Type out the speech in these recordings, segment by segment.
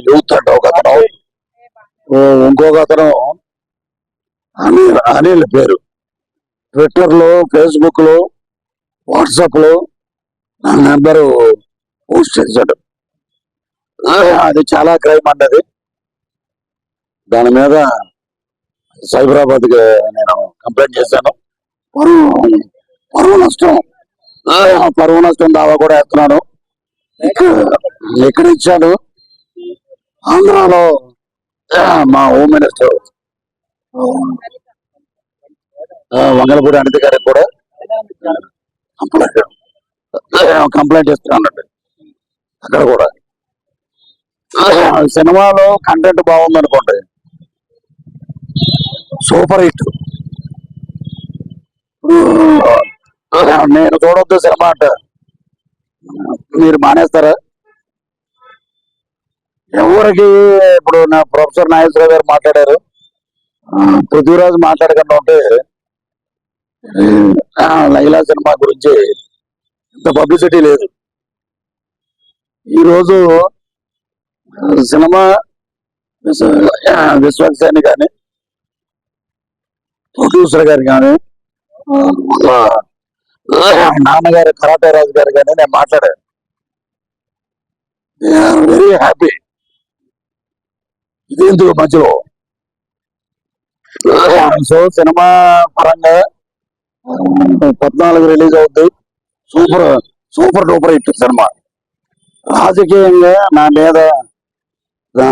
Youth అంటే ఒక అతను, ఇంకొక అతను అనిల్ అనిల్ పేరు ట్విట్టర్ లో, ఫేస్బుక్ లో, వాట్సాప్ లో నా నెంబరు పోస్ట్ చేశాడు. అది చాలా క్రైమ్ అన్నది. దాని మీద సైబరాబాద్ కి నేను కంప్లైంట్ చేశాను. పరువు పరువు నష్టం పరువు నష్టం దావా కూడా వేస్తున్నాను. ఇక్కడ ఇచ్చాడు. ఆంధ్రాలో మా హోమ్ మినిస్టర్ వంగలపూడి అనిత గారికి కూడా కంప్లైంట్ ఇస్తున్నాను. అక్కడ కూడా సినిమాలో కంటెంట్ బాగుందనుకోండి, సూపర్ హిట్. నేను చూడొద్దు సినిమా అంటే మీరు మానేస్తారా? ఎవరికి ఇప్పుడు నా ప్రొఫెసర్ నాగేశ్వరరావు గారు మాట్లాడారు, పృథ్వీరాజు మాట్లాడకుండా ఉంటే లైలా సినిమా గురించి ఇంత పబ్లిసిటీ లేదు. ఈరోజు సినిమా విశ్వక్సేని కానీ, ప్రొడ్యూసర్ గారు కానీ, నాన్నగారు కరాటే రాజు గారు కానీ నేను మాట్లాడాను. They are very happy. ఇదేందుకు మధ్యలో సో సినిమా పరంగా 14 రిలీజ్ అవుతుంది. Super super duper hit cinema. రాజకీయంగా నా మీద, నా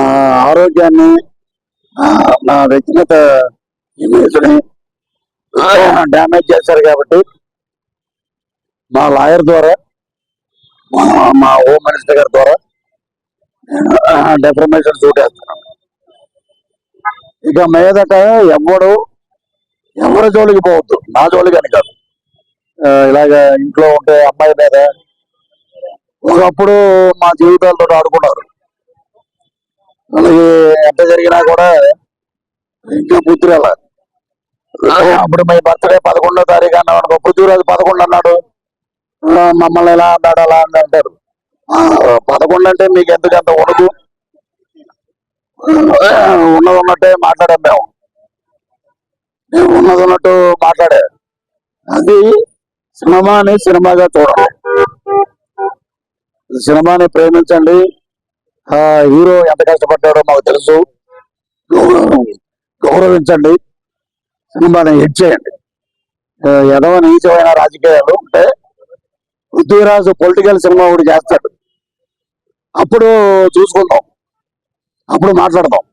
ఆరోగ్యాన్ని, నా వ్యక్తిగత ఇమేజ్ ని డ్యామేజ్ చేశారు కాబట్టి మా లాయర్ ద్వారా, మా హోమ్ మినిస్టర్ గారి ద్వారా డెఫర్మేషన్ సూట్ వేస్తున్నాను. ఇక మీదట ఎవరి జోలికి పోవద్దు, నా జోలికి అని కాదు. ఇలాగ ఇంట్లో ఉంటే అమ్మాయి మీద ఒకప్పుడు మా జీవితాలతో ఆడుకున్నారు. వాళ్ళకి ఎంత జరిగినా కూడా ఇంకా బుద్ధి రాల. అప్పుడు మీ బర్త్డే 11వ తారీఖు అన్నాం అనుకో, పృథ్వీరాజు 11 అన్నాడు, మమ్మల్ని ఎలా అన్నాడు అలా అని అంటారు. 11 అంటే మీకు ఎందుకు అంత వణుకు? ఉన్నది ఉన్నట్టే మాట్లాడాం మేము ఉన్నది ఉన్నట్టు మాట్లాడే. అది సినిమాని సినిమాగా చూడండి, సినిమాని ప్రేమించండి. హీరో ఎంత కష్టపడ్డాడో మాకు తెలుసు, గౌరవించండి, సినిమాని హిట్ చేయండి. ఏదో నీచమైన రాజకీయాలు అంటే పృథ్వీరాజు పొలిటికల్ సినిమా ఒకటి చేస్తాడు, అప్పుడు చూసుకుందాం, అప్పుడు మాట్లాడదాం.